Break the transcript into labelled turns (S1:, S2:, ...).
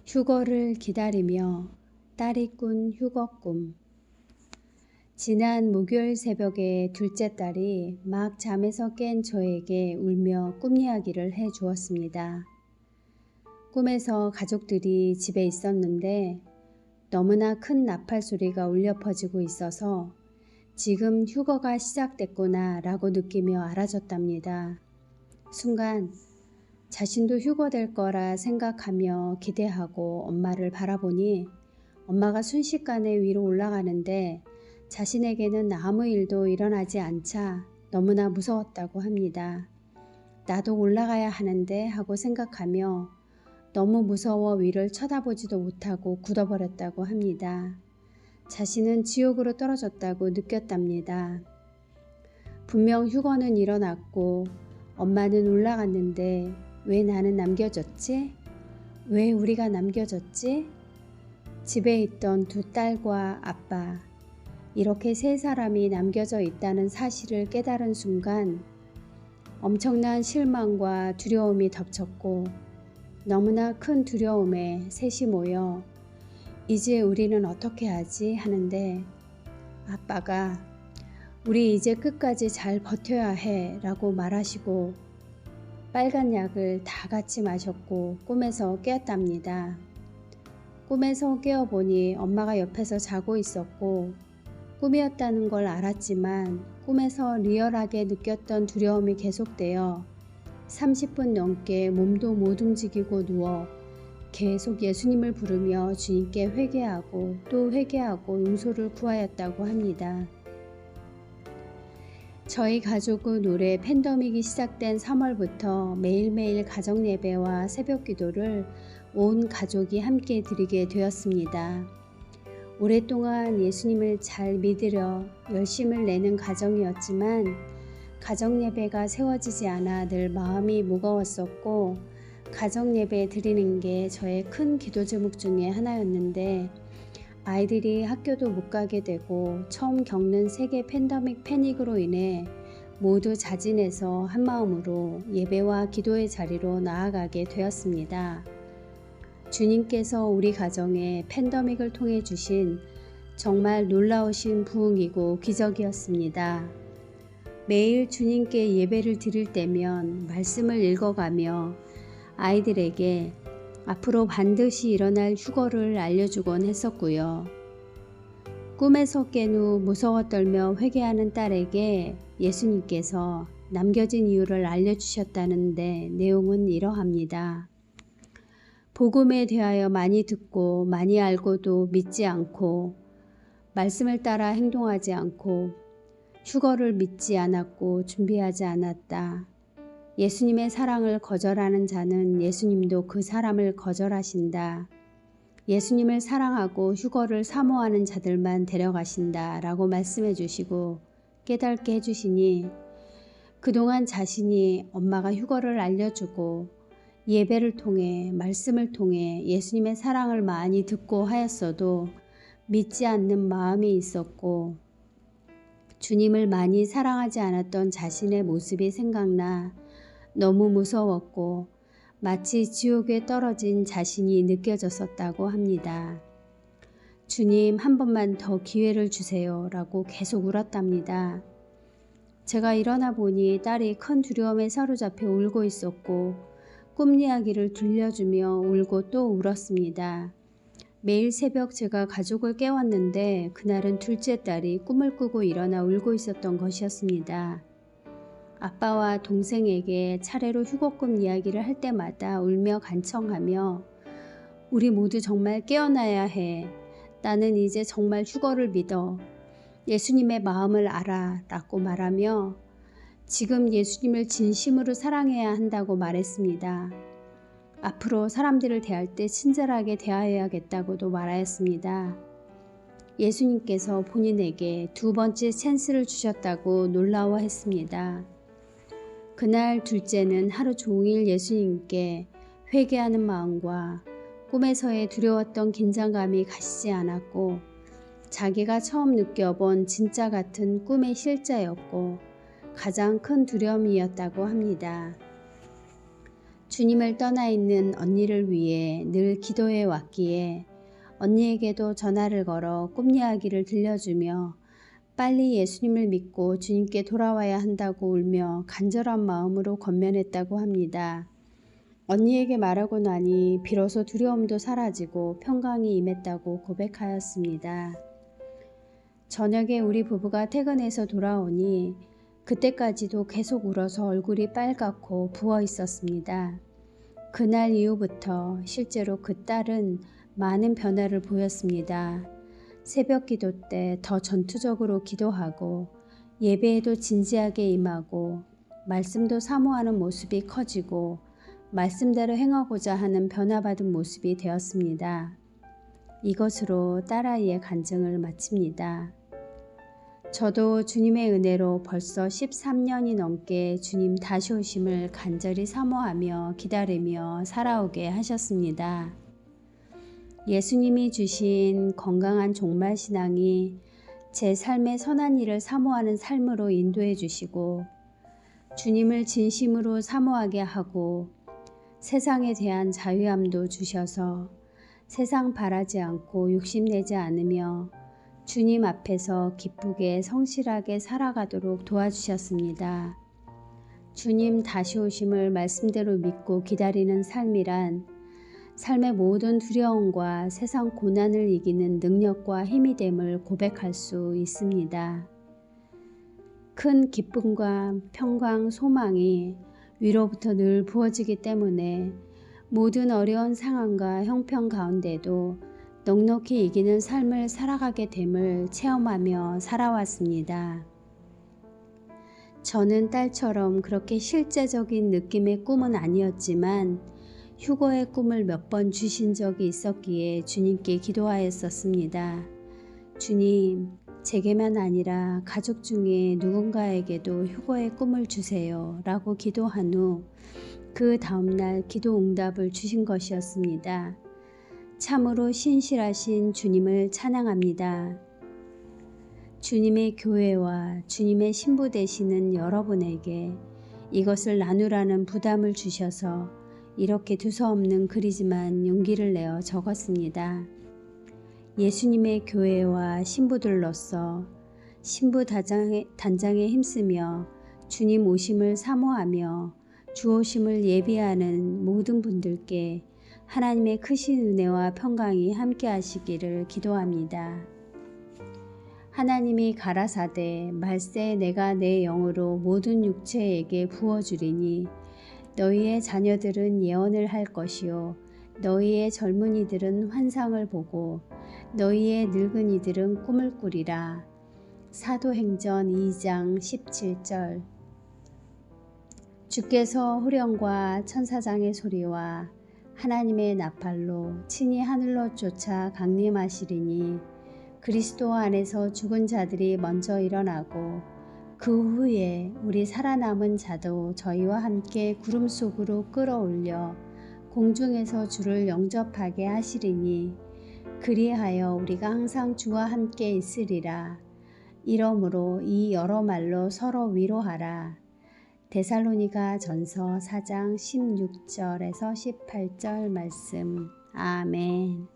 S1: 휴거를 기다리며 딸이 꾼 휴거꿈. 지난 목요일 새벽에 둘째 딸이 막 잠에서 깬 저에게 울며 꿈 이야기를 해 주었습니다. 꿈에서 가족들이 집에 있었는데 너무나 큰 나팔 소리가 울려 퍼지고 있어서 지금 휴거가 시작됐구나 라고 느끼며 알아줬답니다. 순간 자신도 휴거될 거라 생각하며 기대하고 엄마를 바라보니 엄마가 순식간에 위로 올라가는데 자신에게는 아무 일도 일어나지 않자 너무나 무서웠다고 합니다. 나도 올라가야 하는데 하고 생각하며 너무 무서워 위를 쳐다보지도 못하고 굳어버렸다고 합니다. 자신은 지옥으로 떨어졌다고 느꼈답니다. 분명 휴거는 일어났고 엄마는 올라갔는데 왜 나는 남겨졌지? 왜 우리가 남겨졌지? 집에 있던 두 딸과 아빠, 이렇게 세 사람이 남겨져 있다는 사실을 깨달은 순간 엄청난 실망과 두려움이 덮쳤고 너무나 큰 두려움에 셋이 모여 이제 우리는 어떻게 하지? 하는데 아빠가 우리 이제 끝까지 잘 버텨야 해 라고 말하시고 빨간 약을 다 같이 마셨고 꿈에서 깨었답니다. 꿈에서 깨어보니 엄마가 옆에서 자고 있었고 꿈이었다는 걸 알았지만 꿈에서 리얼하게 느꼈던 두려움이 계속되어 30분 넘게 몸도 못 움직이고 누워 계속 예수님을 부르며 주님께 회개하고 또 회개하고 용서를 구하였다고 합니다. 저희 가족은 올해 팬데믹이 시작된 3월부터 매일매일 가정예배와 새벽기도를 온 가족이 함께 드리게 되었습니다. 오랫동안 예수님을 잘 믿으려 열심을 내는 가정이었지만 가정예배가 세워지지 않아 늘 마음이 무거웠었고 가정예배 드리는 게 저의 큰 기도 제목 중에 하나였는데 아이들이 학교도 못 가게 되고 처음 겪는 세계 팬데믹 패닉으로 인해 모두 자진해서 한마음으로 예배와 기도의 자리로 나아가게 되었습니다. 주님께서 우리 가정에 팬데믹을 통해 주신 정말 놀라우신 부흥이고 기적이었습니다. 매일 주님께 예배를 드릴 때면 말씀을 읽어가며 아이들에게 앞으로 반드시 일어날 휴거를 알려주곤 했었고요. 꿈에서 깬 후 무서워 떨며 회개하는 딸에게 예수님께서 남겨진 이유를 알려주셨다는데 내용은 이러합니다. 복음에 대하여 많이 듣고 많이 알고도 믿지 않고 말씀을 따라 행동하지 않고 휴거를 믿지 않았고 준비하지 않았다. 예수님의 사랑을 거절하는 자는 예수님도 그 사람을 거절하신다. 예수님을 사랑하고 휴거를 사모하는 자들만 데려가신다 라고 말씀해 주시고 깨닫게 해주시니 그동안 자신이 엄마가 휴거를 알려주고 예배를 통해 말씀을 통해 예수님의 사랑을 많이 듣고 하였어도 믿지 않는 마음이 있었고 주님을 많이 사랑하지 않았던 자신의 모습이 생각나 너무 무서웠고 마치 지옥에 떨어진 자신이 느껴졌었다고 합니다. 주님 한 번만 더 기회를 주세요 라고 계속 울었답니다. 제가 일어나 보니 딸이 큰 두려움에 사로잡혀 울고 있었고 꿈 이야기를 들려주며 울고 또 울었습니다. 매일 새벽 제가 가족을 깨웠는데 그날은 둘째 딸이 꿈을 꾸고 일어나 울고 있었던 것이었습니다. 아빠와 동생에게 차례로 휴거꿈 이야기를 할 때마다 울며 간청하며 우리 모두 정말 깨어나야 해. 나는 이제 정말 휴거를 믿어. 예수님의 마음을 알아 라고 말하며 지금 예수님을 진심으로 사랑해야 한다고 말했습니다. 앞으로 사람들을 대할 때 친절하게 대하여야겠다고도 말하였습니다. 예수님께서 본인에게 두 번째 찬스를 주셨다고 놀라워했습니다. 그날 둘째는 하루 종일 예수님께 회개하는 마음과 꿈에서의 두려웠던 긴장감이 가시지 않았고 자기가 처음 느껴본 진짜 같은 꿈의 실제였고 가장 큰 두려움이었다고 합니다. 주님을 떠나 있는 언니를 위해 늘 기도해 왔기에 언니에게도 전화를 걸어 꿈 이야기를 들려주며 빨리 예수님을 믿고 주님께 돌아와야 한다고 울며 간절한 마음으로 권면했다고 합니다. 언니에게 말하고 나니 비로소 두려움도 사라지고 평강이 임했다고 고백하였습니다. 저녁에 우리 부부가 퇴근해서 돌아오니 그때까지도 계속 울어서 얼굴이 빨갛고 부어 있었습니다. 그날 이후부터 실제로 그 딸은 많은 변화를 보였습니다. 새벽 기도 때 더 전투적으로 기도하고 예배에도 진지하게 임하고 말씀도 사모하는 모습이 커지고 말씀대로 행하고자 하는 변화받은 모습이 되었습니다. 이것으로 딸아이의 간증을 마칩니다. 저도 주님의 은혜로 벌써 13년이 넘게 주님 다시 오심을 간절히 사모하며 기다리며 살아오게 하셨습니다. 예수님이 주신 건강한 종말신앙이 제 삶의 선한 일을 사모하는 삶으로 인도해 주시고 주님을 진심으로 사모하게 하고 세상에 대한 자유함도 주셔서 세상 바라지 않고 욕심내지 않으며 주님 앞에서 기쁘게 성실하게 살아가도록 도와주셨습니다. 주님 다시 오심을 말씀대로 믿고 기다리는 삶이란 삶의 모든 두려움과 세상 고난을 이기는 능력과 힘이 됨을 고백할 수 있습니다. 큰 기쁨과 평강, 소망이 위로부터 늘 부어지기 때문에 모든 어려운 상황과 형편 가운데도 넉넉히 이기는 삶을 살아가게 됨을 체험하며 살아왔습니다. 저는 딸처럼 그렇게 실제적인 느낌의 꿈은 아니었지만 휴거의 꿈을 몇 번 주신 적이 있었기에 주님께 기도하였었습니다. 주님, 제게만 아니라 가족 중에 누군가에게도 휴거의 꿈을 주세요 라고 기도한 후 그 다음날 기도 응답을 주신 것이었습니다. 참으로 신실하신 주님을 찬양합니다. 주님의 교회와 주님의 신부 되시는 여러분에게 이것을 나누라는 부담을 주셔서 이렇게 두서없는 글이지만 용기를 내어 적었습니다. 예수님의 교회와 신부들로서 신부 단장에 힘쓰며 주님 오심을 사모하며 주 오심을 예비하는 모든 분들께 하나님의 크신 은혜와 평강이 함께 하시기를 기도합니다. 하나님이 가라사대 말세 내가 내 영으로 모든 육체에게 부어주리니 너희의 자녀들은 예언을 할 것이요 너희의 젊은이들은 환상을 보고 너희의 늙은이들은 꿈을 꾸리라. 사도행전 2장 17절. 주께서 후령과 천사장의 소리와 하나님의 나팔로 친히 하늘로 쫓아 강림하시리니 그리스도 안에서 죽은 자들이 먼저 일어나고 그 후에 우리 살아남은 자도 저희와 함께 구름 속으로 끌어올려 공중에서 주를 영접하게 하시리니 그리하여 우리가 항상 주와 함께 있으리라. 이러므로 이 여러 말로 서로 위로하라. 데살로니가 전서 4장 16절에서 18절 말씀. 아멘.